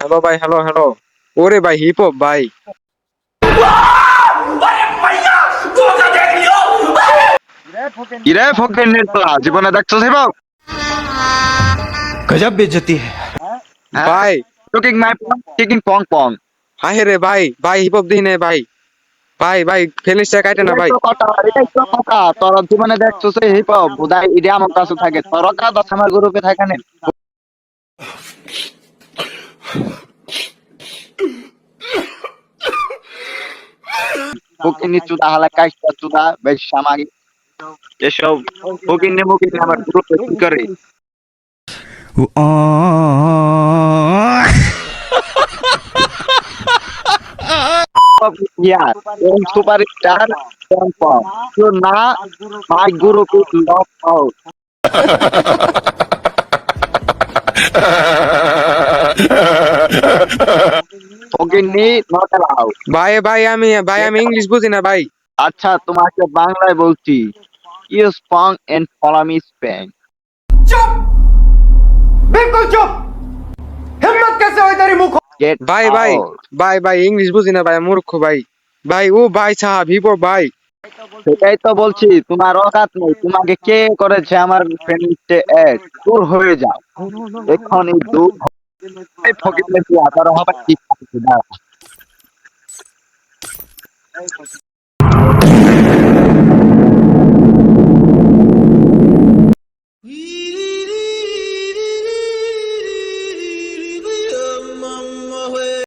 Hello ভাই, hello hello. ওরে ভাই, হিপ হপ ভাই। কিরে ফকিন্নির পোলা জীবনে দেখছো হিপ হপ? गजब बेइज्जती है। হ্যাঁ, ভাই কিকিং মাই কিকিং পং পং। হায় রে ভাই, ভাই হিপ হপ দিই নাই ভাই। ভাই ভাই ফেলিসটা কাটে না ভাই। এটাই তো কথা তোর জীবনে দেখছো সে হিপ হপ বুদাই ইডি আমার কাছে থাকে তোর কা দশ আমার গ্রুপে থাকে না। ফকিন্নি চুদা হালা কাইস্তা চুদা বেশ সামাগি এসব ফকিন্নি মুকিন্নি আমার গ্রুপে কি করে? यार तुम सुपरस्टार कंफर्म जो ना माय गुरु को लॉक आउट ফকিন্নি নট অ্যালাউড। ভাই আমি ইংলিশ বুঝি না ভাই। আচ্ছা তোমাকে বাংলায় বলছি ইউ স্পং এন্ড ফলো মি স্প্যাং। चुप, बिल्कुल चुप। हिम्मत कैसे हुई तेरी मुंह গেট ভাই ভাই আউট। ভাই ভাই ইংলিশ বুঝি না ভাই, মূর্খ ভাই। ভাই ও ভাই সাহাব হিপ হপ ভাই। সেটাই তো বলছি তোমার অকাত নেই তোমাকে কে করেছে আমার ফ্রেন্ড লিস্টে এড দূর হয়ে যাও এখনই দূর হয়ে ফকিন্নি তুই আবার হবে কি